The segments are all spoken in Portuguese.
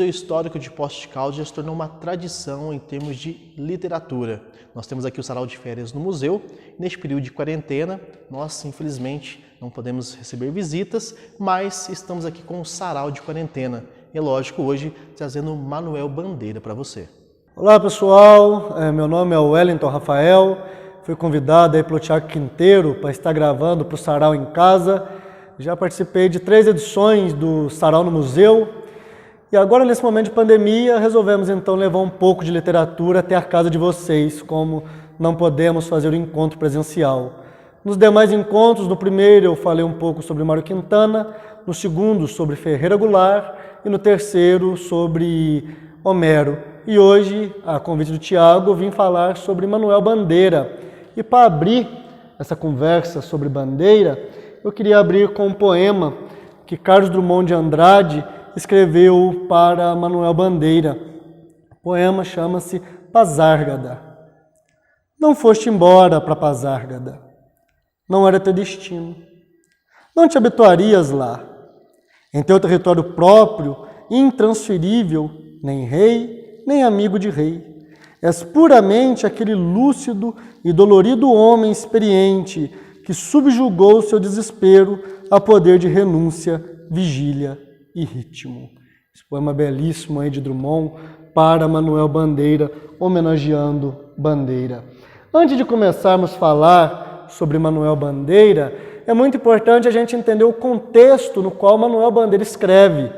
Museu Histórico de Poços de Caldas já se tornou uma tradição em termos de literatura. Nós temos aqui o Sarau de Férias no museu. Neste período de quarentena, nós, infelizmente, não podemos receber visitas, mas estamos aqui com o Sarau de Quarentena. E, lógico, hoje trazendo Manuel Bandeira para você. Olá, pessoal. Meu nome é Wellington Rafael. Fui convidado aí pelo Thiago Quinteiro para estar gravando para o Sarau em Casa. Já participei de 3 edições do Sarau no Museu. E agora, nesse momento de pandemia, resolvemos então levar um pouco de literatura até a casa de vocês, como não podemos fazer o encontro presencial. Nos demais encontros, no primeiro eu falei um pouco sobre Mário Quintana, no segundo sobre Ferreira Goulart e no terceiro sobre Homero. E hoje, a convite do Thiago, eu vim falar sobre Manuel Bandeira. E para abrir essa conversa sobre Bandeira, eu queria abrir com um poema que Carlos Drummond de Andrade escreveu para Manuel Bandeira. O poema chama-se Pazárgada. Não foste embora para Pazárgada. Não era teu destino. Não te habituarias lá. Em teu território próprio, intransferível, nem rei, nem amigo de rei. És puramente aquele lúcido e dolorido homem experiente que subjugou seu desespero a poder de renúncia, vigília e ritmo. Esse poema belíssimo aí de Drummond para Manuel Bandeira, homenageando Bandeira. Antes de começarmos a falar sobre Manuel Bandeira, é muito importante a gente entender o contexto no qual Manuel Bandeira escreve.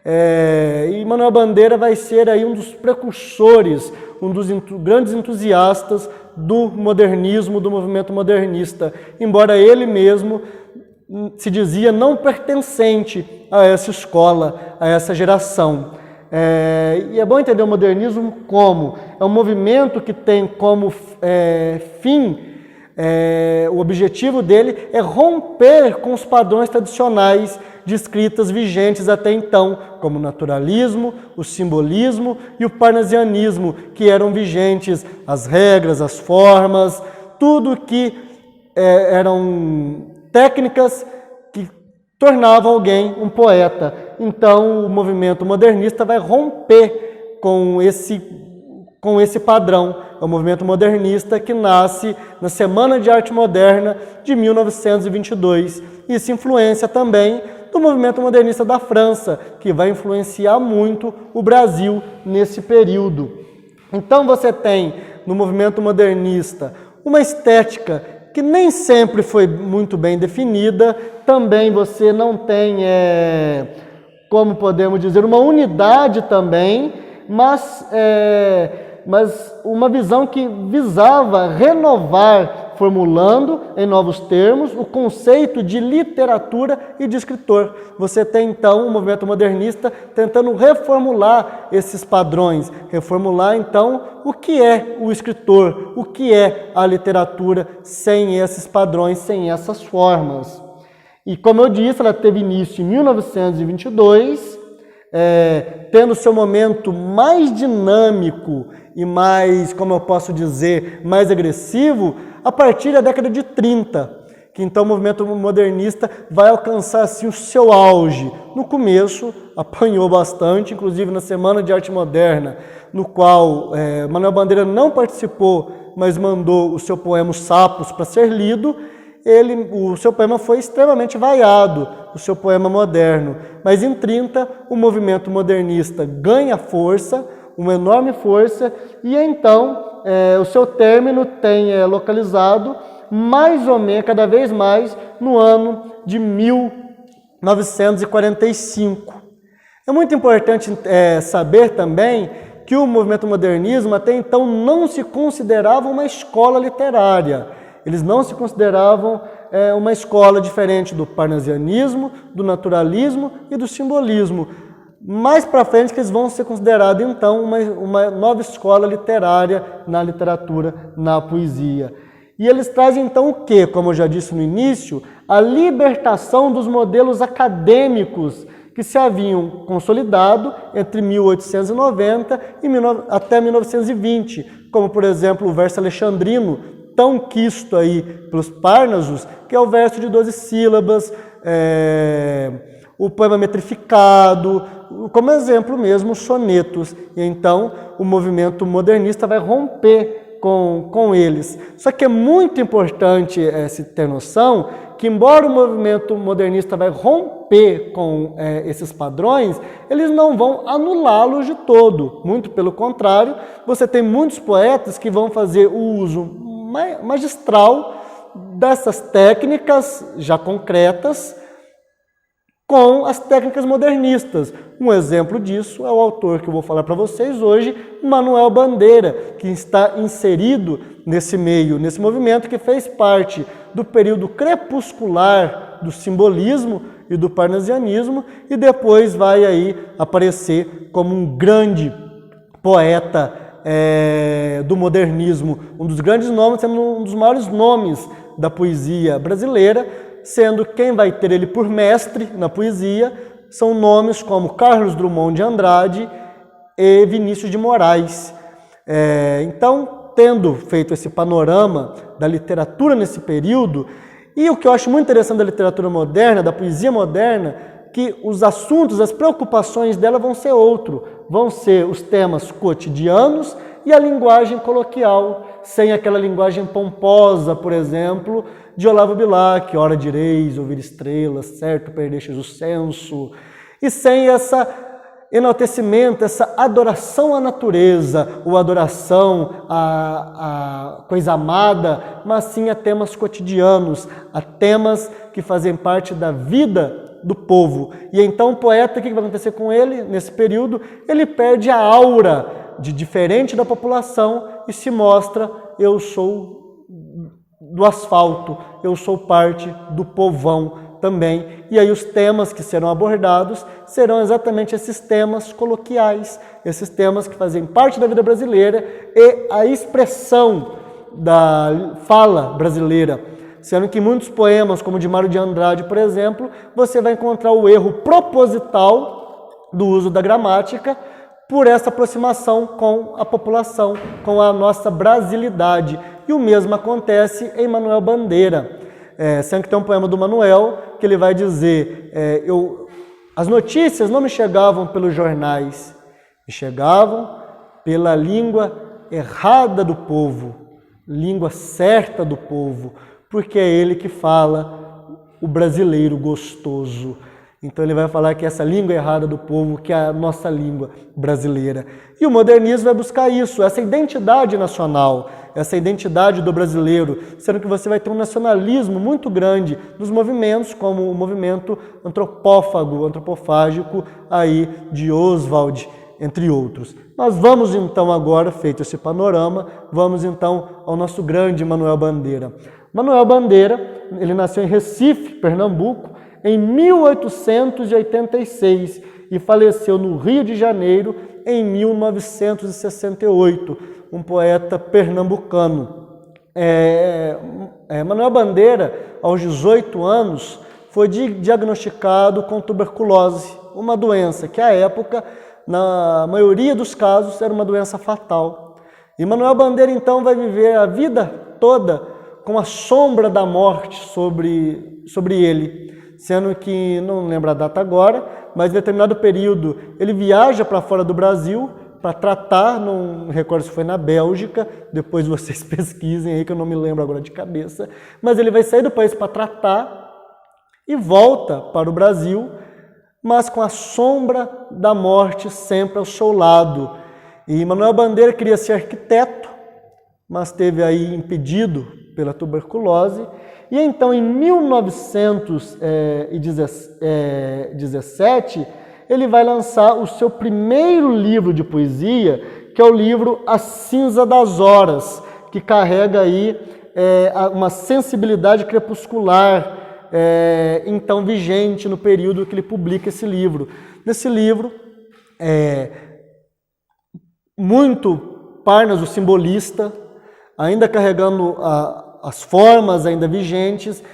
E Manuel Bandeira vai ser aí um dos precursores, um dos grandes entusiastas do modernismo, do movimento modernista, embora ele mesmo se dizia não pertencente a essa escola, a essa geração. E é bom entender o modernismo como é um movimento que tem como fim, o objetivo dele é romper com os padrões tradicionais de escritas vigentes até então, como o naturalismo, o simbolismo e o parnasianismo, que eram vigentes, as regras, as formas, tudo que eram técnicas que tornavam alguém um poeta. Então, o movimento modernista vai romper com esse padrão. É o movimento modernista que nasce na Semana de Arte Moderna de 1922. Isso influencia também do movimento modernista da França, que vai influenciar muito o Brasil nesse período. Então, você tem no movimento modernista uma estética que nem sempre foi muito bem definida. Também você não tem, como podemos dizer, uma unidade também, mas uma visão que visava renovar, formulando em novos termos, o conceito de literatura e de escritor. Você tem, então, um movimento modernista tentando reformular esses padrões, reformular, então, o que é o escritor, o que é a literatura sem esses padrões, sem essas formas. E, como eu disse, ela teve início em 1922, tendo seu momento mais dinâmico e mais, como eu posso dizer, mais agressivo, a partir da década de 30, que então o movimento modernista vai alcançar assim o seu auge. No começo, apanhou bastante, inclusive na Semana de Arte Moderna, no qual Manuel Bandeira não participou, mas mandou o seu poema Os Sapos para ser lido. O seu poema foi extremamente vaiado, o seu poema moderno. Mas em 30, o movimento modernista ganha força, uma enorme força, e então o seu término tem localizado mais ou menos, cada vez mais, no ano de 1945. É muito importante saber também que o movimento modernismo até então não se considerava uma escola literária. Eles não se consideravam uma escola diferente do parnasianismo, do naturalismo e do simbolismo. Mais para frente que eles vão ser considerados, então, uma nova escola literária na literatura, na poesia. E eles trazem, então, o quê? Como eu já disse no início, a libertação dos modelos acadêmicos que se haviam consolidado entre 1890 e até 1920, como, por exemplo, o verso alexandrino, tão quisto aí pelos Parnasos, que é o verso de 12 sílabas, o poema metrificado, como exemplo mesmo, os sonetos. E então o movimento modernista vai romper com eles. Só que é muito importante se ter noção que, embora o movimento modernista vai romper com esses padrões, eles não vão anulá-los de todo. Muito pelo contrário, você tem muitos poetas que vão fazer o uso magistral dessas técnicas já concretas com as técnicas modernistas. Um exemplo disso é o autor que eu vou falar para vocês hoje, Manuel Bandeira, que está inserido nesse meio, nesse movimento que fez parte do período crepuscular do simbolismo e do parnasianismo e depois vai aí aparecer como um grande poeta do modernismo, um dos grandes nomes, sendo um dos maiores nomes da poesia brasileira, sendo quem vai ter ele por mestre na poesia são nomes como Carlos Drummond de Andrade e Vinícius de Moraes. Então, tendo feito esse panorama da literatura nesse período, e o que eu acho muito interessante da literatura moderna, da poesia moderna, que os assuntos, as preocupações dela vão ser vão ser os temas cotidianos e a linguagem coloquial, sem aquela linguagem pomposa, por exemplo, de Olavo Bilac, ora direis, ouvir estrelas, certo, perdestes o senso, e sem essa enaltecimento, essa adoração à natureza, ou adoração à coisa amada, mas sim a temas cotidianos, a temas que fazem parte da vida do povo. E então o poeta, o que vai acontecer com ele nesse período? Ele perde a aura de diferente da população e se mostra: eu sou do asfalto, eu sou parte do povão também. E aí os temas que serão abordados serão exatamente esses temas coloquiais, esses temas que fazem parte da vida brasileira e a expressão da fala brasileira. Sendo que muitos poemas, como o de Mário de Andrade, por exemplo, você vai encontrar o erro proposital do uso da gramática por essa aproximação com a população, com a nossa brasilidade. E o mesmo acontece em Manuel Bandeira. Sendo que tem um poema do Manuel que ele vai dizer: as notícias não me chegavam pelos jornais, me chegavam pela língua errada do povo, língua certa do povo, porque é ele que fala o brasileiro gostoso. Então ele vai falar que essa língua errada do povo, que é a nossa língua brasileira. E o modernismo vai buscar isso, essa identidade nacional, essa identidade do brasileiro, sendo que você vai ter um nacionalismo muito grande nos movimentos, como o movimento antropofágico aí de Oswald, entre outros. Nós vamos então agora, feito esse panorama, vamos então ao nosso grande Manuel Bandeira. Manuel Bandeira, ele nasceu em Recife, Pernambuco, em 1886 e faleceu no Rio de Janeiro em 1968, um poeta pernambucano. Manuel Bandeira, aos 18 anos, foi diagnosticado com tuberculose, uma doença que à época, na maioria dos casos, era uma doença fatal. E Manuel Bandeira então vai viver a vida toda com a sombra da morte sobre ele, sendo que, não lembro a data agora, mas em determinado período ele viaja para fora do Brasil para tratar, não recordo se foi na Bélgica, depois vocês pesquisem aí que eu não me lembro agora de cabeça, mas ele vai sair do país para tratar e volta para o Brasil, mas com a sombra da morte sempre ao seu lado. E Manuel Bandeira queria ser arquiteto, mas teve aí impedido pela tuberculose. E então, em 1917, ele vai lançar o seu primeiro livro de poesia, que é o livro A Cinza das Horas, que carrega aí uma sensibilidade crepuscular, então vigente no período que ele publica esse livro. Nesse livro, muito Parnas, o simbolista, ainda carregando as formas ainda vigentes,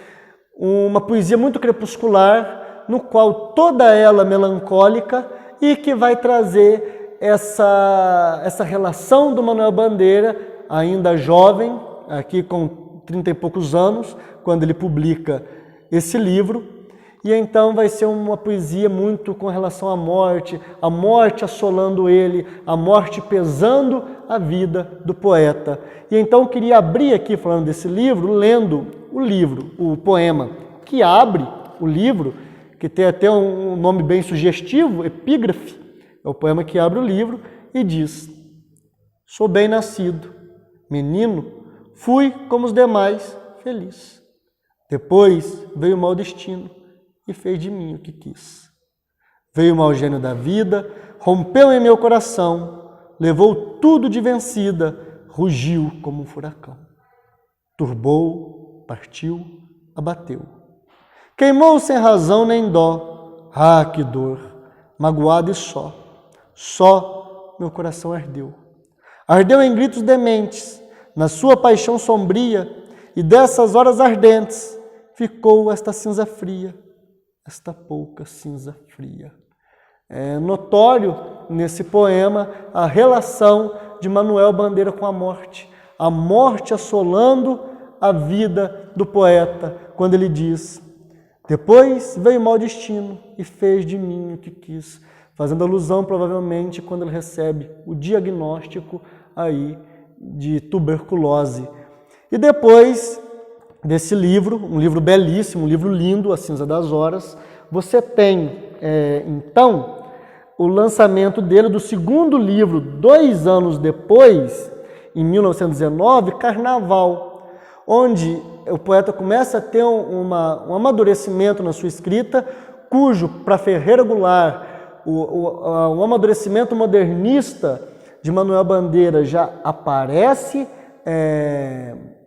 uma poesia muito crepuscular, no qual toda ela melancólica e que vai trazer essa relação do Manuel Bandeira, ainda jovem, aqui com 30 e poucos anos, quando ele publica esse livro. E então vai ser uma poesia muito com relação à morte, a morte assolando ele, a morte pesando a vida do poeta. E então eu queria abrir aqui, falando desse livro, lendo o poema que abre o livro, que tem até um nome bem sugestivo, Epígrafe. É o poema que abre o livro e diz: sou bem nascido, menino, fui como os demais, feliz. Depois veio o mau destino e fez de mim o que quis. Veio o mau gênio da vida, rompeu em meu coração, levou tudo de vencida, rugiu como um furacão. Turbou, partiu, abateu. Queimou sem razão nem dó, ah, que dor, magoado e só meu coração ardeu. Ardeu em gritos dementes, na sua paixão sombria, e dessas horas ardentes ficou esta cinza fria, esta pouca cinza fria. É notório nesse poema a relação de Manuel Bandeira com a morte assolando a vida do poeta, quando ele diz: depois veio o mau destino e fez de mim o que quis, fazendo alusão provavelmente quando ele recebe o diagnóstico aí de tuberculose. E depois desse livro, um livro belíssimo, um livro lindo, A Cinza das Horas, você tem, então, o lançamento dele do segundo livro, 2 anos depois, em 1919, Carnaval, onde o poeta começa a ter um amadurecimento na sua escrita, cujo, para Ferreira Goulart, o amadurecimento modernista de Manuel Bandeira já aparece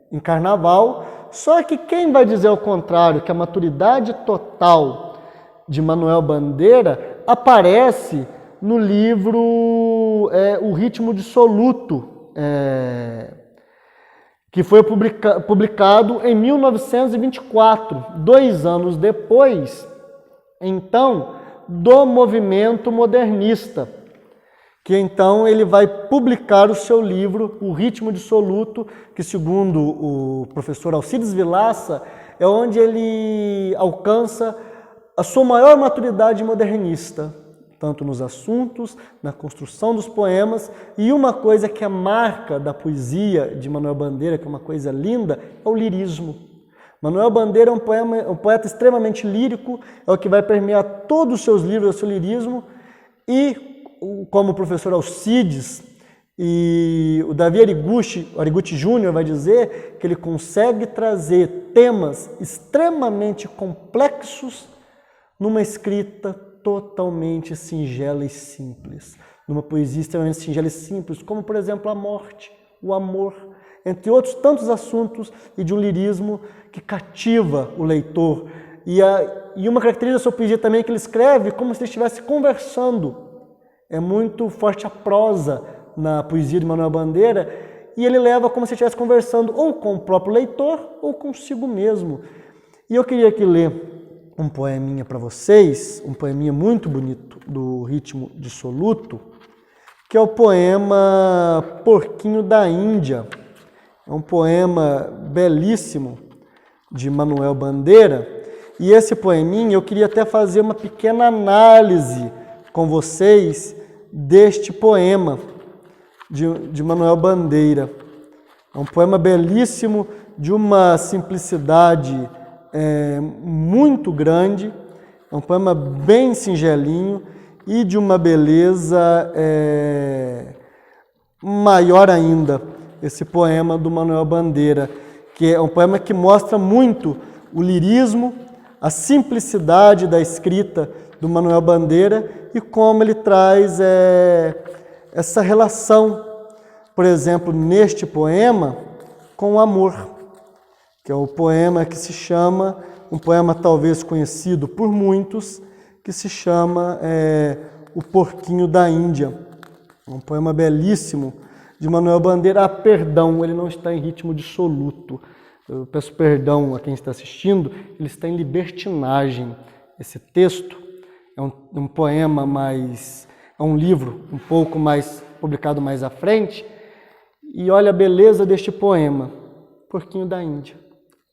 em Carnaval, só que quem vai dizer ao contrário, que a maturidade total de Manuel Bandeira aparece no livro O Ritmo Dissoluto, que foi publicado em 1924, 2 anos depois, então, do movimento modernista, que então ele vai publicar o seu livro, O Ritmo Dissoluto, que segundo o professor Alcides Vilaça, é onde ele alcança a sua maior maturidade modernista, tanto nos assuntos, na construção dos poemas, e uma coisa que é marca da poesia de Manuel Bandeira, que é uma coisa linda, é o lirismo. Manuel Bandeira é um poeta extremamente lírico, é o que vai permear todos os seus livros, o seu lirismo, e como o professor Alcides e o Davi Ariguchi Júnior vai dizer, que ele consegue trazer temas extremamente complexos numa escrita totalmente singela e simples, numa poesia extremamente singela e simples, como, por exemplo, a morte, o amor, entre outros tantos assuntos, e de um lirismo que cativa o leitor. E uma característica da sua poesia também é que ele escreve como se ele estivesse conversando. É muito forte a prosa na poesia de Manuel Bandeira, e ele leva como se ele estivesse conversando ou com o próprio leitor ou consigo mesmo. E eu queria aqui ler um poeminha para vocês, um poeminha muito bonito do Ritmo Dissoluto, que é o poema Porquinho da Índia. É um poema belíssimo de Manuel Bandeira, e esse poeminha eu queria até fazer uma pequena análise com vocês deste poema de Manuel Bandeira. É um poema belíssimo, de uma simplicidade muito grande, é um poema bem singelinho e de uma beleza maior ainda, esse poema do Manuel Bandeira, que é um poema que mostra muito o lirismo, a simplicidade da escrita do Manuel Bandeira e como ele traz essa relação, por exemplo, neste poema, com o amor, que é o poema que se chama, um poema talvez conhecido por muitos, que se chama O Porquinho da Índia. Um poema belíssimo de Manuel Bandeira. Perdão, ele não está em ritmo dissoluto. Eu peço perdão a quem está assistindo, ele está em libertinagem. Esse texto é um poema é um livro um pouco mais, publicado mais à frente, e olha a beleza deste poema, Porquinho da Índia.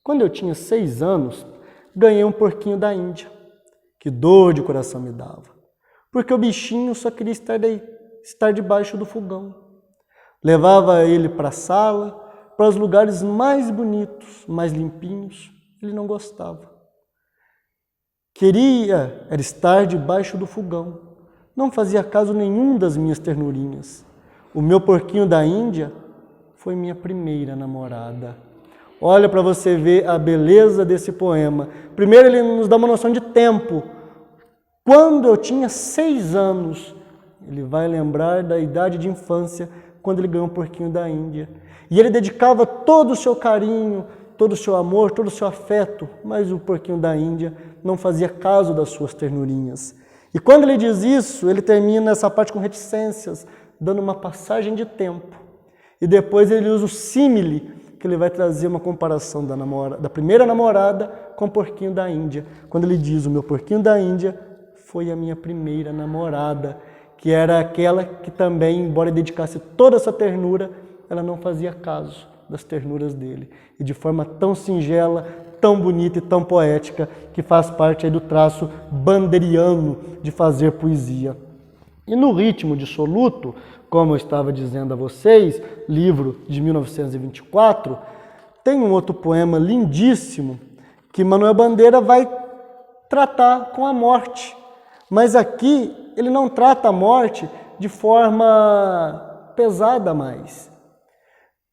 Quando eu tinha 6 anos, ganhei um porquinho da Índia. Que dor de coração me dava. Porque o bichinho só queria estar debaixo do fogão. Levava ele para a sala, para os lugares mais bonitos, mais limpinhos. Ele não gostava. Queria era estar debaixo do fogão. Não fazia caso nenhum das minhas ternurinhas. O meu porquinho da Índia foi minha primeira namorada. Olha para você ver a beleza desse poema. Primeiro ele nos dá uma noção de tempo. Quando eu tinha 6 anos, ele vai lembrar da idade de infância, quando ele ganhou um porquinho da Índia. E ele dedicava todo o seu carinho, todo o seu amor, todo o seu afeto, mas o porquinho da Índia não fazia caso das suas ternurinhas. E quando ele diz isso, ele termina essa parte com reticências, dando uma passagem de tempo. E depois ele usa o símile, que ele vai trazer uma comparação da primeira namorada com o porquinho da Índia. Quando ele diz, o meu porquinho da Índia foi a minha primeira namorada, que era aquela que também, embora dedicasse toda essa ternura, ela não fazia caso das ternuras dele. E de forma tão singela, tão bonita e tão poética, que faz parte aí do traço banderiano de fazer poesia. E no ritmo dissoluto, como eu estava dizendo a vocês, livro de 1924, tem um outro poema lindíssimo que Manuel Bandeira vai tratar com a morte. Mas aqui ele não trata a morte de forma pesada mais.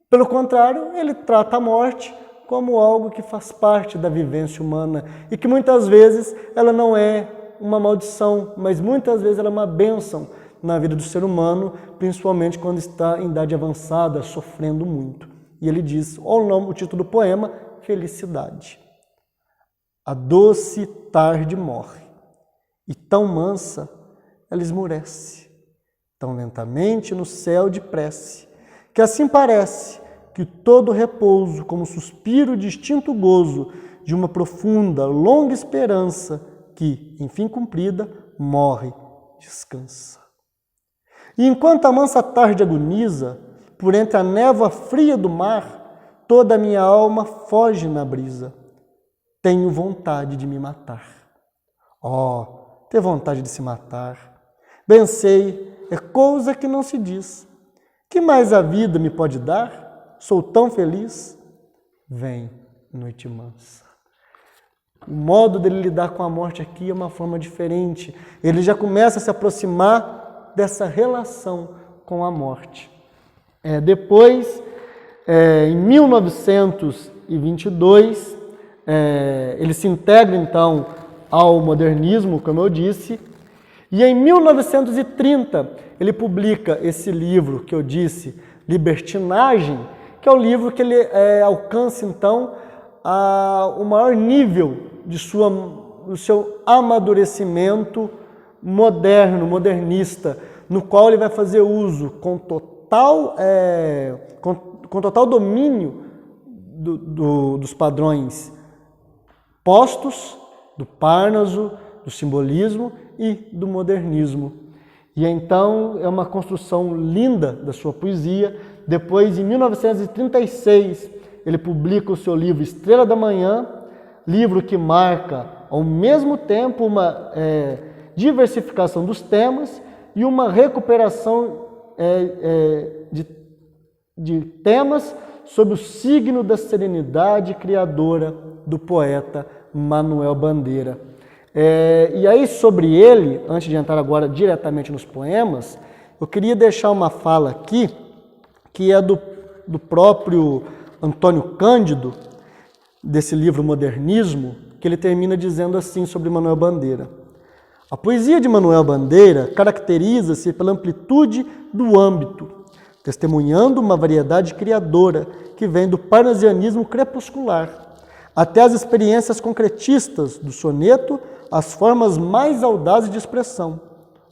Pelo contrário, ele trata a morte como algo que faz parte da vivência humana e que muitas vezes ela não é uma maldição, mas muitas vezes ela é uma bênção na vida do ser humano, principalmente quando está em idade avançada, sofrendo muito. E ele diz, olha o título do poema, Felicidade. A doce tarde morre, e tão mansa ela esmurece, tão lentamente no céu de prece, que assim parece que todo repouso, como suspiro de extinto gozo, de uma profunda, longa esperança, que, enfim cumprida, morre, descansa. E enquanto a mansa tarde agoniza, por entre a névoa fria do mar, toda a minha alma foge na brisa. Tenho vontade de me matar. Oh, ter vontade de se matar. Bem sei, é coisa que não se diz. Que mais a vida me pode dar? Sou tão feliz. Vem, noite mansa. O modo dele lidar com a morte aqui é uma forma diferente. Ele já começa a se aproximar dessa relação com a morte. Depois, em 1922, ele se integra então ao modernismo, como eu disse, e em 1930 ele publica esse livro que eu disse, Libertinagem, que é o livro que ele alcança então o maior nível do seu amadurecimento moderno, modernista, no qual ele vai fazer uso com total domínio dos padrões postos, do Parnaso, do simbolismo e do modernismo. E então é uma construção linda da sua poesia. Depois, em 1936, ele publica o seu livro Estrela da Manhã, livro que marca ao mesmo tempo uma diversificação dos temas e uma recuperação de temas sob o signo da serenidade criadora do poeta Manuel Bandeira. E aí sobre ele, antes de entrar agora diretamente nos poemas, eu queria deixar uma fala aqui, que é do próprio Antônio Cândido, desse livro Modernismo, que ele termina dizendo assim sobre Manuel Bandeira. A poesia de Manuel Bandeira caracteriza-se pela amplitude do âmbito, testemunhando uma variedade criadora que vem do parnasianismo crepuscular, até as experiências concretistas do soneto, as formas mais audazes de expressão.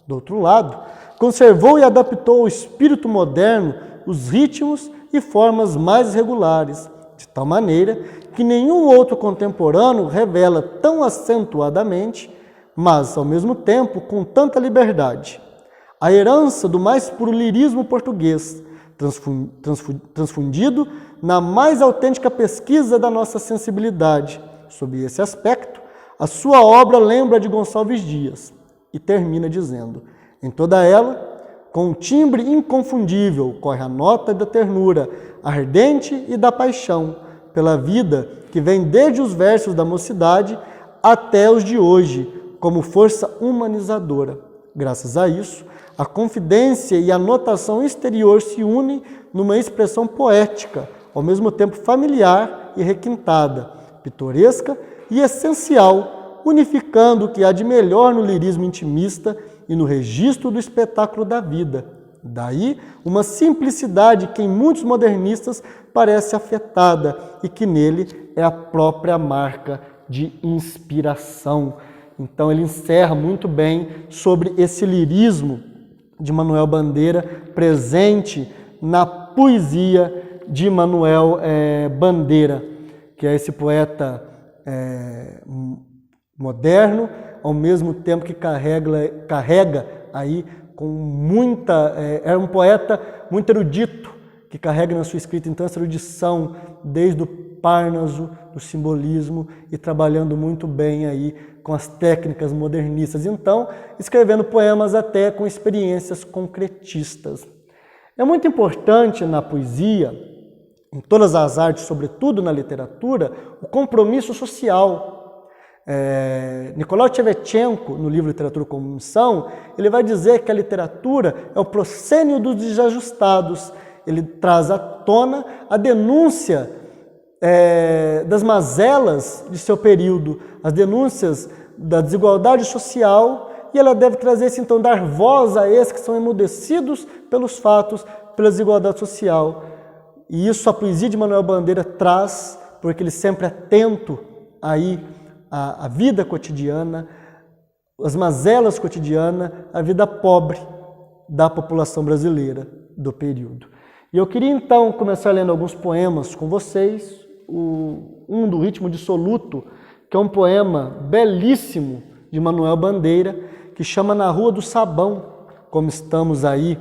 Do outro lado, conservou e adaptou ao espírito moderno os ritmos e formas mais regulares, de tal maneira que nenhum outro contemporâneo revela tão acentuadamente, mas, ao mesmo tempo, com tanta liberdade, a herança do mais puro lirismo português, transfundido na mais autêntica pesquisa da nossa sensibilidade. Sob esse aspecto, a sua obra lembra de Gonçalves Dias e termina dizendo: em toda ela, com um timbre inconfundível, corre a nota da ternura, ardente e da paixão, pela vida que vem desde os versos da mocidade até os de hoje, como força humanizadora. Graças a isso, a confidência e a notação exterior se unem numa expressão poética, ao mesmo tempo familiar e requintada, pitoresca e essencial, unificando o que há de melhor no lirismo intimista e no registro do espetáculo da vida. Daí, uma simplicidade que em muitos modernistas parece afetada e que nele é a própria marca de inspiração. Então ele encerra muito bem sobre esse lirismo de Manuel Bandeira presente na poesia de Manuel Bandeira, que é esse poeta moderno, ao mesmo tempo que carrega aí com muita... é um poeta muito erudito, que carrega na sua escrita então essa erudição desde o Párnaso, do simbolismo, e trabalhando muito bem aí com as técnicas modernistas. Então, escrevendo poemas até com experiências concretistas. É muito importante na poesia, em todas as artes, sobretudo na literatura, o compromisso social. Nicolau Tchevchenko, no livro Literatura como Missão, ele vai dizer que a literatura é o proscênio dos desajustados. Ele traz à tona a denúncia das mazelas de seu período, as denúncias da desigualdade social, e ela deve trazer, então, dar voz a esses que são emudecidos pelos fatos, pela desigualdade social. E isso a poesia de Manuel Bandeira traz, porque ele sempre é atento aí à vida cotidiana, às mazelas cotidianas, à vida pobre da população brasileira do período. E eu queria, então, começar lendo alguns poemas com vocês, um do Ritmo Dissoluto, que é um poema belíssimo de Manuel Bandeira, que chama Na Rua do Sabão. Como estamos aí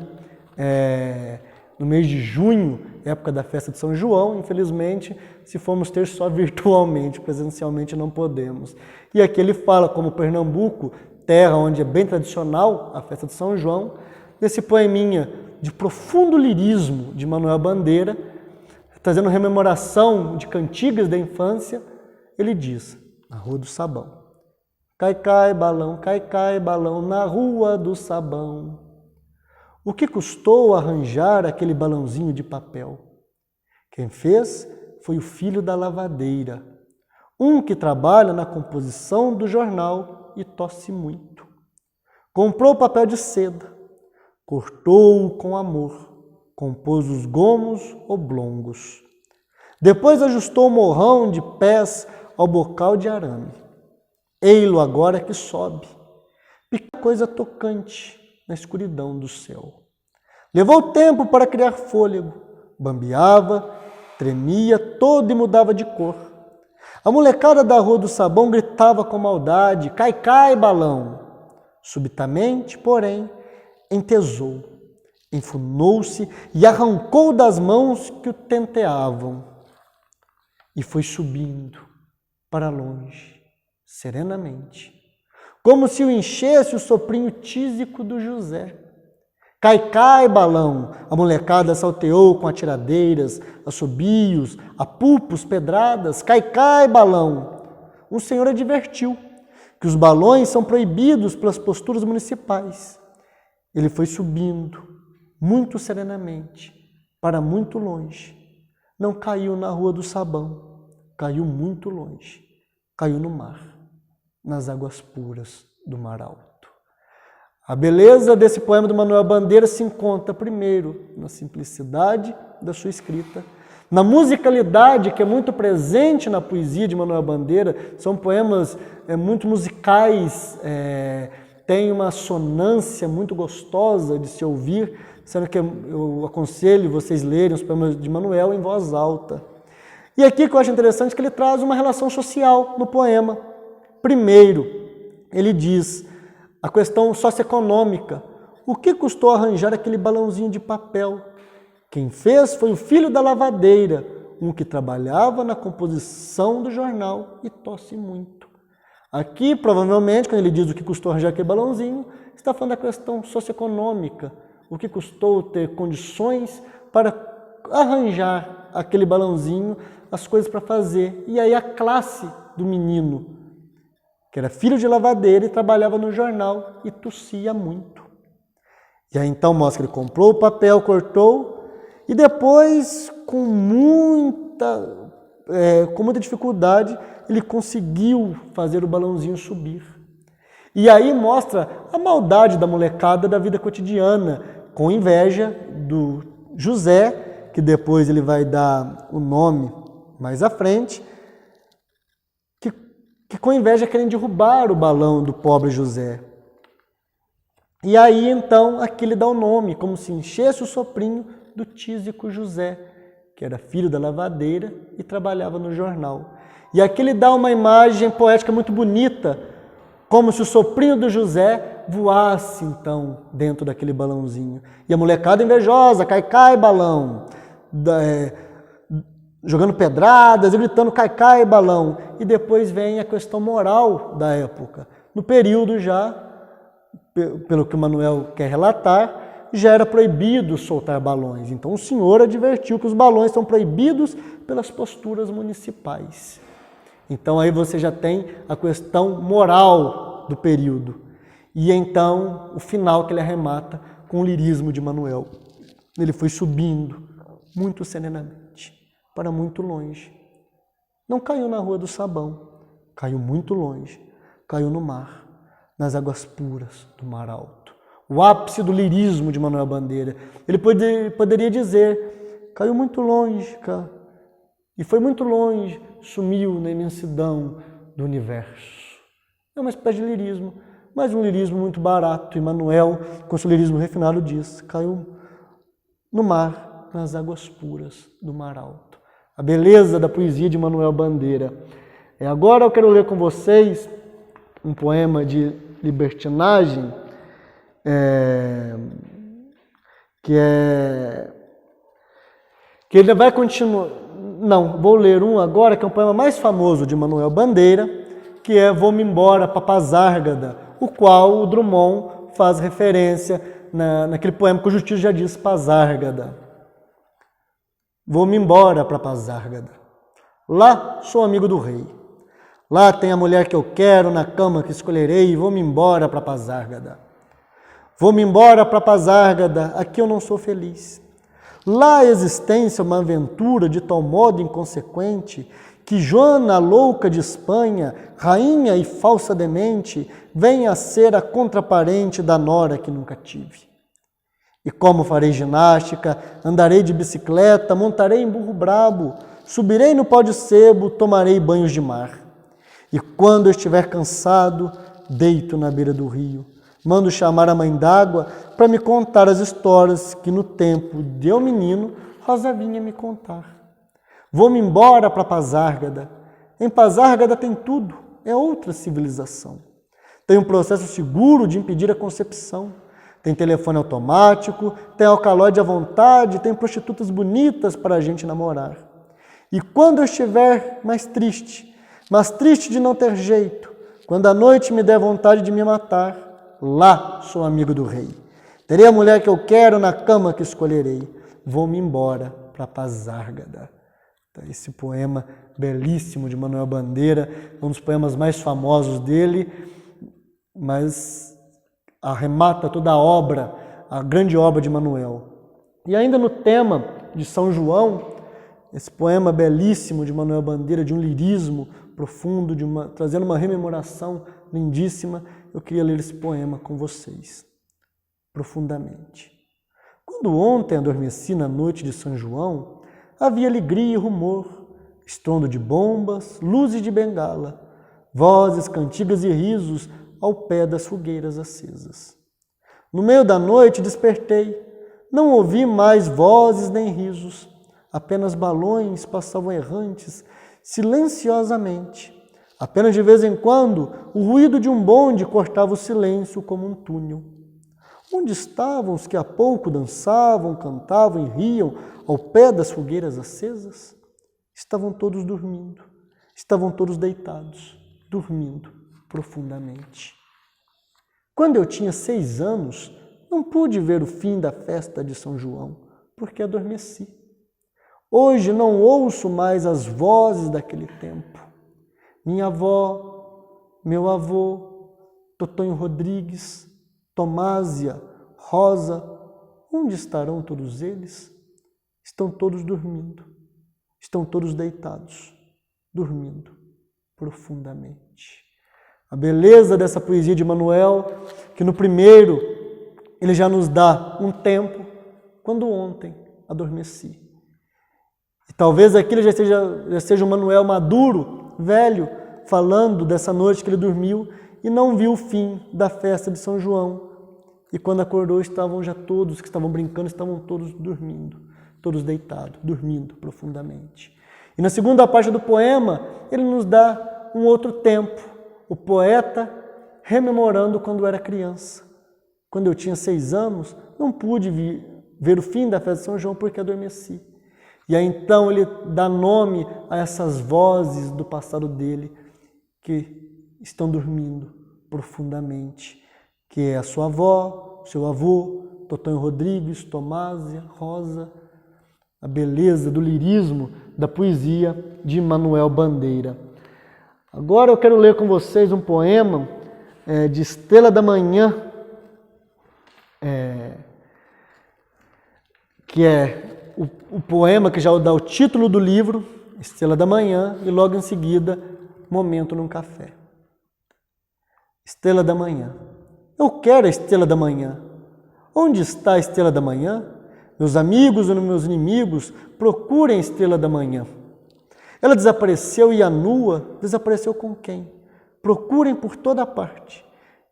no mês de junho, época da festa de São João, infelizmente, se formos ter só virtualmente, presencialmente não podemos. E aqui ele fala como Pernambuco, terra onde é bem tradicional a festa de São João, desse poeminha de profundo lirismo de Manuel Bandeira, trazendo rememoração de cantigas da infância. Ele diz, na Rua do Sabão: cai, cai, balão, na Rua do Sabão. O que custou arranjar aquele balãozinho de papel? Quem fez foi o filho da lavadeira, um que trabalha na composição do jornal e tosse muito. Comprou papel de seda, cortou-o com amor, compôs os gomos oblongos. Depois ajustou o morrão de pés ao bocal de arame. Ei-lo agora que sobe, pequena coisa tocante na escuridão do céu. Levou tempo para criar fôlego, bambeava, tremia todo e mudava de cor. A molecada da Rua do Sabão gritava com maldade: cai, cai, balão. Subitamente, porém, entesou, enfunou-se e arrancou das mãos que o tenteavam. E foi subindo para longe, serenamente, como se o enchesse o soprinho tísico do José. Cai, cai, balão! A molecada salteou com atiradeiras, assobios, apupos, pedradas. Cai, cai, balão! Um senhor advertiu que os balões são proibidos pelas posturas municipais. Ele foi subindo, muito serenamente, para muito longe. Não caiu na Rua do Sabão, caiu muito longe. Caiu no mar, nas águas puras do Mar Alto. A beleza desse poema do Manuel Bandeira se encontra, primeiro, na simplicidade da sua escrita, na musicalidade que é muito presente na poesia de Manuel Bandeira. São poemas muito musicais, tem uma sonância muito gostosa de se ouvir, sendo que eu aconselho vocês lerem os poemas de Manuel em voz alta. E aqui que eu acho interessante que ele traz uma relação social no poema. Primeiro, ele diz a questão socioeconômica. O que custou arranjar aquele balãozinho de papel? Quem fez foi o filho da lavadeira, um que trabalhava na composição do jornal e tosse muito. Aqui, provavelmente, quando ele diz o que custou arranjar aquele balãozinho, está falando da questão socioeconômica, o que custou ter condições para arranjar aquele balãozinho, as coisas para fazer. E aí a classe do menino, que era filho de lavadeira e trabalhava no jornal e tossia muito. E aí então mostra que ele comprou o papel, cortou e depois, com muita dificuldade, ele conseguiu fazer o balãozinho subir. E aí mostra a maldade da molecada da vida cotidiana, com inveja do José, que depois ele vai dar o nome mais à frente, que com inveja querem derrubar o balão do pobre José. E aí então aqui ele dá o nome, como se enchesse o soprinho do tísico José, que era filho da lavadeira e trabalhava no jornal. E aqui ele dá uma imagem poética muito bonita, como se o soprinho do José voasse então dentro daquele balãozinho. E a molecada invejosa, cai, balão, jogando pedradas e gritando cai, balão. E depois vem a questão moral da época. No período já, pelo que o Manuel quer relatar, já era proibido soltar balões. Então o senhor advertiu que os balões são proibidos pelas posturas municipais. Então aí você já tem a questão moral do período. E então o final que ele arremata com o lirismo de Manuel. Ele foi subindo muito serenamente para muito longe. Não caiu na Rua do Sabão, caiu muito longe, caiu no mar, nas águas puras do Mar Alto. O ápice do lirismo de Manuel Bandeira. Ele poderia dizer, caiu muito longe, e foi muito longe, sumiu na imensidão do universo. É uma espécie de lirismo, mas um lirismo muito barato. E Manuel, com seu lirismo refinado, diz, caiu no mar, nas águas puras do Mar Alto. A beleza da poesia de Manuel Bandeira. Agora eu quero ler com vocês um poema de libertinagem, que ele vai continuar. Não, vou ler um agora, que é um poema mais famoso de Manuel Bandeira, que é Vou-me embora para Pazárgada, o qual o Drummond faz referência naquele poema que o Justiça já diz, Pazárgada. Vou-me embora para Pazárgada. Lá sou amigo do rei. Lá tem a mulher que eu quero, na cama que escolherei, vou-me embora para Pazárgada. Vou-me embora para Pazárgada, aqui eu não sou feliz. Lá a existência é uma aventura de tal modo inconsequente que Joana, louca de Espanha, rainha e falsa demente, vem a ser a contraparente da nora que nunca tive. E como farei ginástica, andarei de bicicleta, montarei em burro brabo, subirei no pau de sebo, tomarei banhos de mar. E quando eu estiver cansado, deito na beira do rio, mando chamar a mãe d'água para me contar as histórias que no tempo de eu menino Rosa vinha me contar. Vou-me embora para Pazárgada. Em Pazárgada tem tudo, é outra civilização. Tem um processo seguro de impedir a concepção. Tem telefone automático, tem alcaloide à vontade, tem prostitutas bonitas para a gente namorar. E quando eu estiver mais triste, mas triste de não ter jeito, quando a noite me der vontade de me matar, lá sou amigo do rei. Terei a mulher que eu quero na cama que escolherei. Vou-me embora para Pazárgada. Esse poema belíssimo de Manuel Bandeira, um dos poemas mais famosos dele, mas arremata toda a obra, a grande obra de Manuel. E ainda no tema de São João, esse poema belíssimo de Manuel Bandeira, de um lirismo profundo, trazendo uma rememoração lindíssima, eu queria ler esse poema com vocês, profundamente. Quando ontem adormeci na noite de São João, havia alegria e rumor, estrondo de bombas, luzes de bengala, vozes, cantigas e risos ao pé das fogueiras acesas. No meio da noite despertei, não ouvi mais vozes nem risos, apenas balões passavam errantes, silenciosamente. Apenas de vez em quando, o ruído de um bonde cortava o silêncio como um túnel. Onde estavam os que há pouco dançavam, cantavam e riam ao pé das fogueiras acesas? Estavam todos dormindo, estavam todos deitados, dormindo. profundamente. Quando eu tinha 6 anos, não pude ver o fim da festa de São João, porque adormeci. Hoje não ouço mais as vozes daquele tempo. Minha avó, meu avô, Totonho Rodrigues, Tomásia, Rosa, onde estarão todos eles? Estão todos dormindo, estão todos deitados, dormindo profundamente. A beleza dessa poesia de Manuel, que no primeiro ele já nos dá um tempo, quando ontem adormeci. E talvez aquilo já seja um Manuel maduro, velho, falando dessa noite que ele dormiu e não viu o fim da festa de São João. E quando acordou, estavam já todos que estavam brincando, estavam todos dormindo, todos deitados, dormindo profundamente. E na segunda parte do poema, ele nos dá um outro tempo. O poeta rememorando quando era criança. Quando eu tinha 6 anos, não pude ver o fim da festa de São João porque adormeci. E aí então ele dá nome a essas vozes do passado dele que estão dormindo profundamente, que é a sua avó, seu avô, Totonho Rodrigues, Tomásia, Rosa, a beleza do lirismo da poesia de Manuel Bandeira. Agora eu quero ler com vocês um poema de Estrela da Manhã, que é o poema que já dá o título do livro, Estrela da Manhã, e logo em seguida, Momento num Café. Estrela da Manhã. Eu quero a estrela da manhã. Onde está a estrela da manhã? Meus amigos e meus inimigos procurem a estrela da manhã. Ela desapareceu e a nua desapareceu com quem? Procurem por toda parte.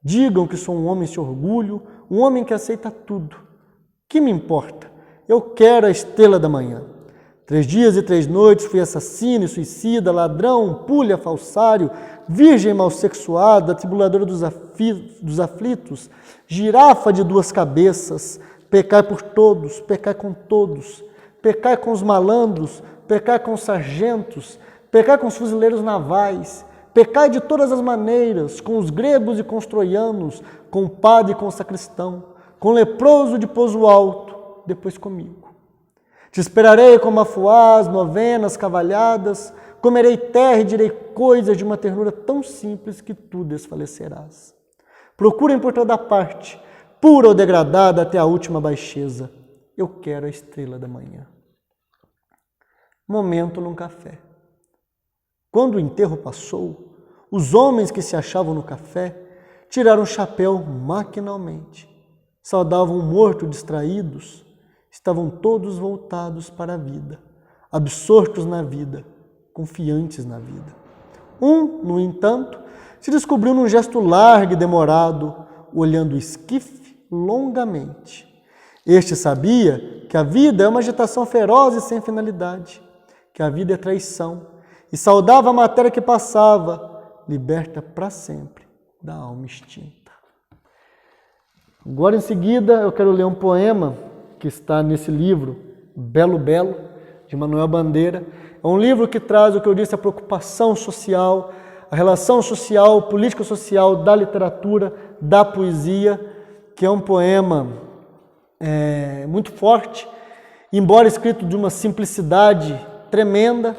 Digam que sou um homem sem orgulho, um homem que aceita tudo. Que me importa? Eu quero a estrela da manhã. 3 dias e 3 noites fui assassino e suicida, ladrão, pulha, falsário, virgem malsexuada, atribuladora dos aflitos, girafa de 2 cabeças, pecai por todos, pecai com todos, pecai com os malandros, pecai com os sargentos, pecai com os fuzileiros navais, pecai de todas as maneiras, com os gregos e com os troianos, com o padre e com o sacristão, com o leproso de pouso alto, depois comigo. Te esperarei como afuás, novenas, cavalhadas, comerei terra e direi coisas de uma ternura tão simples que tu desfalecerás. Procurem por toda parte, pura ou degradada até a última baixeza. Eu quero a estrela da manhã. Momento num café. Quando o enterro passou, os homens que se achavam no café tiraram o chapéu maquinalmente. Saudavam o morto distraídos. Estavam todos voltados para a vida, absortos na vida, confiantes na vida. Um, no entanto, se descobriu num gesto largo e demorado, olhando o esquife longamente. Este sabia que a vida é uma agitação feroz e sem finalidade, que a vida é traição, e saudava a matéria que passava, liberta para sempre da alma extinta. Agora, em seguida, eu quero ler um poema que está nesse livro, Belo Belo, de Manuel Bandeira. É um livro que traz o que eu disse, a preocupação social, a relação social, político-social da literatura, da poesia, que é um poema muito forte, embora escrito de uma simplicidade tremenda,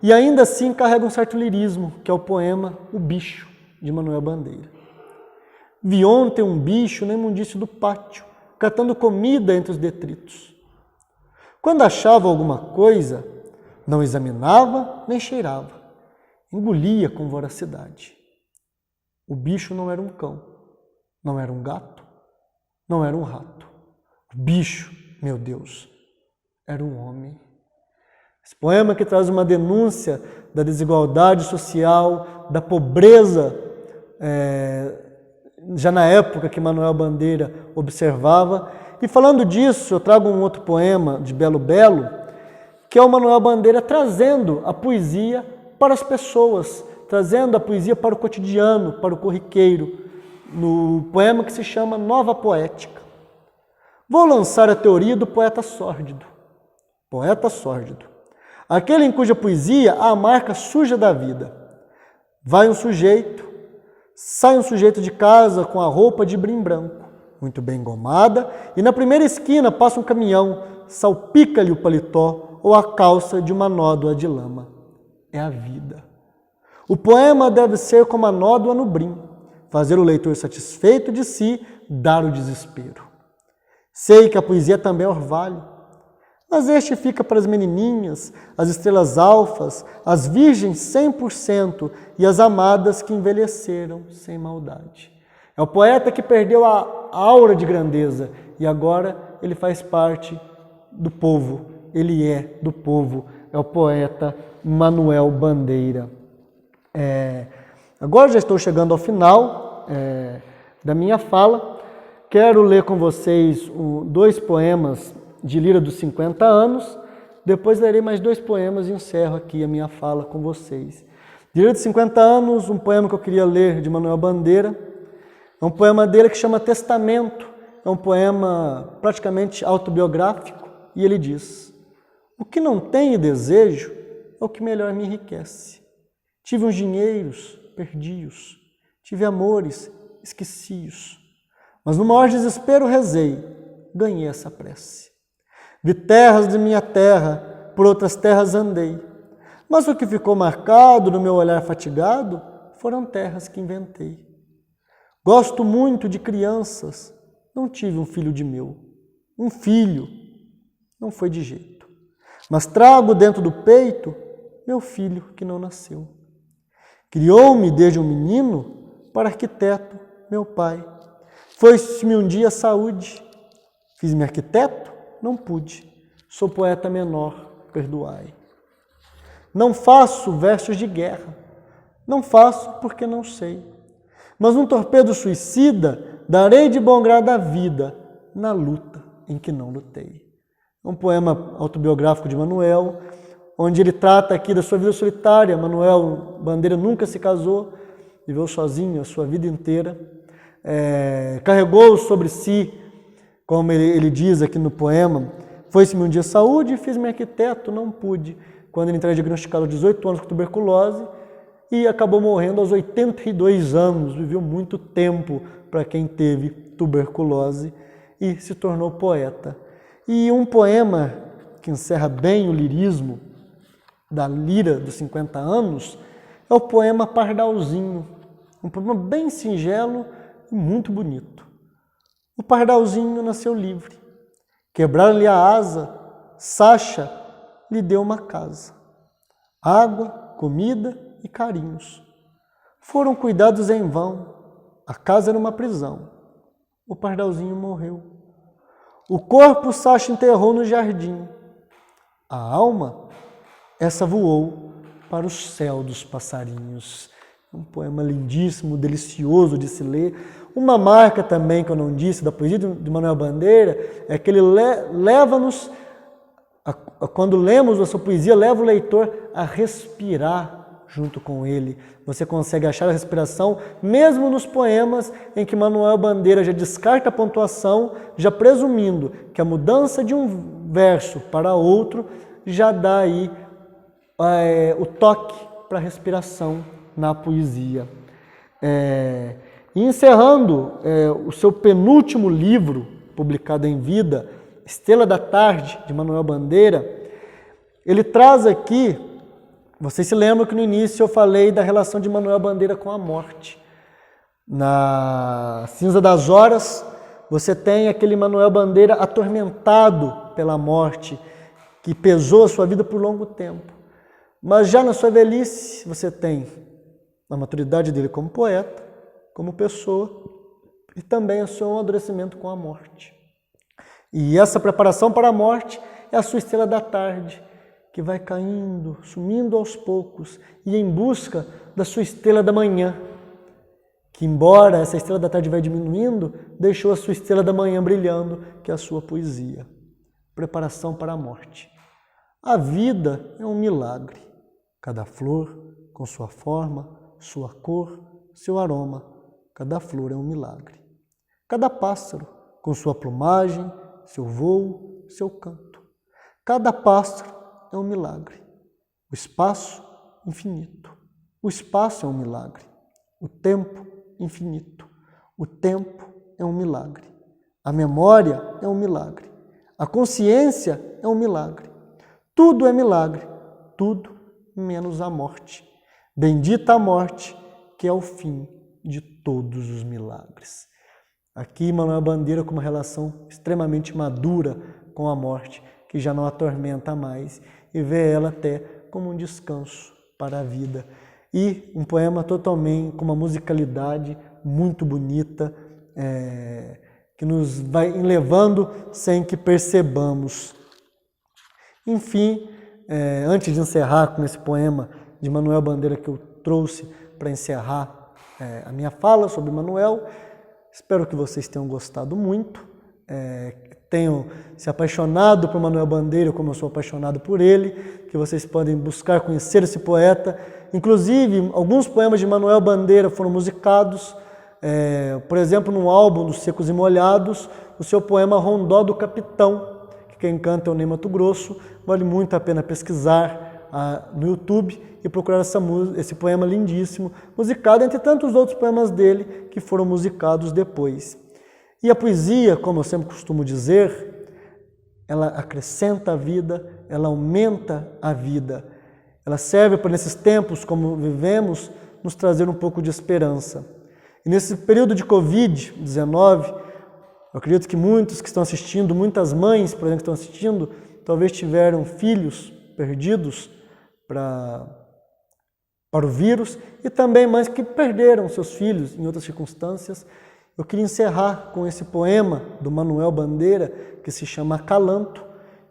e ainda assim carrega um certo lirismo, que é o poema O Bicho, de Manuel Bandeira. Vi ontem um bicho na imundície do pátio, catando comida entre os detritos. Quando achava alguma coisa, não examinava nem cheirava, engolia com voracidade. O bicho não era um cão, não era um gato, não era um rato. O bicho, meu Deus, era um homem. Esse poema que traz uma denúncia da desigualdade social, da pobreza, já na época que Manuel Bandeira observava. E falando disso, eu trago um outro poema de Belo Belo, que é o Manuel Bandeira trazendo a poesia para as pessoas, trazendo a poesia para o cotidiano, para o corriqueiro, no poema que se chama Nova Poética. Vou lançar a teoria do poeta sórdido. Poeta sórdido. Aquele em cuja poesia há a marca suja da vida. Vai um sujeito, Sai um sujeito de casa com a roupa de brim branco, muito bem engomada, e na primeira esquina passa um caminhão, salpica-lhe o paletó ou a calça de uma nódoa de lama. É a vida. O poema deve ser como a nódoa no brim, fazer o leitor satisfeito de si, dar o desespero. Sei que a poesia também é orvalho, mas este fica para as menininhas, as estrelas alfas, as virgens 100% e as amadas que envelheceram sem maldade. É o poeta que perdeu a aura de grandeza e agora ele faz parte do povo, ele é do povo, é o poeta Manuel Bandeira. Agora já estou chegando ao final da minha fala. Quero ler com vocês 2 poemas de Lira dos 50 anos. Depois lerei mais 2 poemas e encerro aqui a minha fala com vocês. De Lira dos 50 anos, um poema que eu queria ler de Manuel Bandeira. É um poema dele que chama Testamento. É um poema praticamente autobiográfico. E ele diz: o que não tenho e desejo é o que melhor me enriquece. Tive uns dinheiros, perdi-os. Tive amores, esqueci-os. Mas no maior desespero rezei, ganhei essa prece. Vi terras de minha terra, por outras terras andei. Mas o que ficou marcado no meu olhar fatigado foram terras que inventei. Gosto muito de crianças, não tive um filho de meu. Um filho, não foi de jeito. Mas trago dentro do peito meu filho que não nasceu. Criou-me desde um menino para arquiteto, meu pai. Foi-se-me um dia saúde. Fiz-me arquiteto? Não pude. Sou poeta menor, perdoai. Não faço versos de guerra. Não faço porque não sei. Mas um torpedo suicida darei de bom grado a vida na luta em que não lutei. É um poema autobiográfico de Manuel, onde ele trata aqui da sua vida solitária. Manuel Bandeira nunca se casou, viveu sozinho a sua vida inteira. Carregou sobre si, como ele diz aqui no poema, foi-se-me um dia saúde, fiz-me arquiteto, não pude. Quando ele entrou diagnosticado aos 18 anos com tuberculose e acabou morrendo aos 82 anos, viveu muito tempo para quem teve tuberculose e se tornou poeta. E um poema que encerra bem o lirismo da Lira dos 50 anos é o poema Pardalzinho, um poema bem singelo e muito bonito. O pardalzinho nasceu livre, quebraram-lhe a asa, Sacha lhe deu uma casa, água, comida e carinhos. Foram cuidados em vão, a casa era uma prisão, o pardalzinho morreu. O corpo Sacha enterrou no jardim, a alma, essa voou para o céu dos passarinhos. Um poema lindíssimo, delicioso de se ler. Uma marca também, que eu não disse, da poesia de Manuel Bandeira, é que ele leva-nos, quando lemos a sua poesia, leva o leitor a respirar junto com ele. Você consegue achar a respiração, mesmo nos poemas em que Manuel Bandeira já descarta a pontuação, já presumindo que a mudança de um verso para outro já dá aí o toque para a respiração na poesia. E encerrando o seu penúltimo livro, publicado em vida, Estrela da Tarde, de Manuel Bandeira, ele traz aqui, vocês se lembram que no início eu falei da relação de Manuel Bandeira com a morte. Na Cinza das Horas, você tem aquele Manuel Bandeira atormentado pela morte, que pesou a sua vida por longo tempo. Mas já na sua velhice, você tem a maturidade dele como poeta, como pessoa, e também o seu amadurecimento com a morte. E essa preparação para a morte é a sua estrela da tarde, que vai caindo, sumindo aos poucos, e em busca da sua estrela da manhã, que embora essa estrela da tarde vai diminuindo, deixou a sua estrela da manhã brilhando, que é a sua poesia. Preparação para a morte. A vida é um milagre. Cada flor com sua forma, sua cor, seu aroma. Cada flor é um milagre. Cada pássaro com sua plumagem, seu voo, seu canto. Cada pássaro é um milagre. O espaço, infinito. O espaço é um milagre. O tempo infinito. O tempo é um milagre. A memória é um milagre. A consciência é um milagre. Tudo é milagre. Tudo menos a morte. Bendita a morte, que é o fim de todos os milagres. Aqui, Manuel Bandeira com uma relação extremamente madura com a morte, que já não atormenta mais, e vê ela até como um descanso para a vida. E um poema totalmente com uma musicalidade muito bonita, que nos vai levando sem que percebamos. Enfim, antes de encerrar com esse poema de Manuel Bandeira que eu trouxe para encerrar a minha fala sobre Manuel, espero que vocês tenham gostado muito, tenham se apaixonado por Manuel Bandeira como eu sou apaixonado por ele, que vocês podem buscar conhecer esse poeta. Inclusive, alguns poemas de Manuel Bandeira foram musicados, por exemplo, no álbum dos Secos e Molhados, o seu poema Rondó do Capitão, que quem canta é o Ney Matogrosso. Vale muito a pena pesquisar no YouTube e procurar esse poema lindíssimo, musicado entre tantos outros poemas dele que foram musicados depois. E a poesia, como eu sempre costumo dizer, ela acrescenta a vida, ela aumenta a vida. Ela serve para, nesses tempos como vivemos, nos trazer um pouco de esperança. E nesse período de Covid-19, eu acredito que muitos que estão assistindo, muitas mães, por exemplo, que estão assistindo, talvez tiveram filhos perdidos para o vírus, e também mães que perderam seus filhos em outras circunstâncias. Eu queria encerrar com esse poema do Manuel Bandeira, que se chama Acalanto.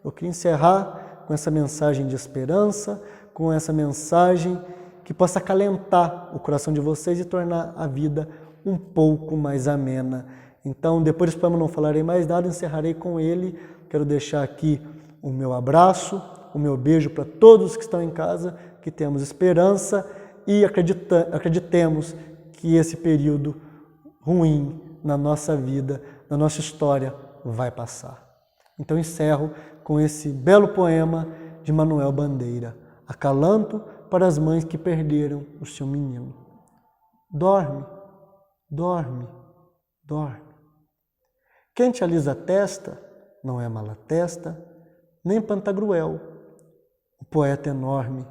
Eu queria encerrar com essa mensagem de esperança, com essa mensagem que possa acalentar o coração de vocês e tornar a vida um pouco mais amena. Então, depois desse poema não falarei mais nada, encerrarei com ele. Quero deixar aqui o meu abraço, o meu beijo para todos que estão em casa, que temos esperança e acreditemos que esse período ruim na nossa vida, na nossa história, vai passar. Então encerro com esse belo poema de Manuel Bandeira, Acalanto para as mães que perderam o seu menino. Dorme, dorme, dorme. Quem te alisa a testa não é Malatesta, nem Pantagruel, o poeta enorme.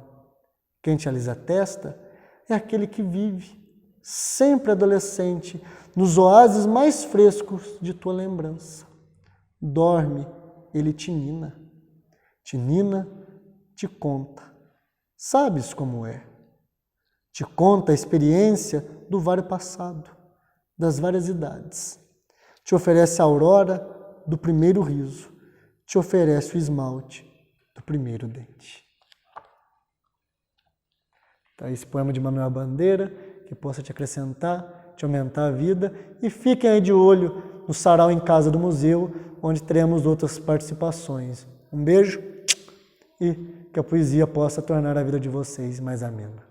Quem te alisa a testa é aquele que vive, sempre adolescente, nos oásis mais frescos de tua lembrança. Dorme, ele te nina, te conta. Sabes como é? Te conta a experiência do vário passado, das várias idades. Te oferece a aurora do primeiro riso, te oferece o esmalte do primeiro dente. Tá, esse poema de Manuel Bandeira, que possa te acrescentar, te aumentar a vida. E fiquem aí de olho no Sarau em Casa do Museu, onde teremos outras participações. Um beijo e que a poesia possa tornar a vida de vocês mais amena.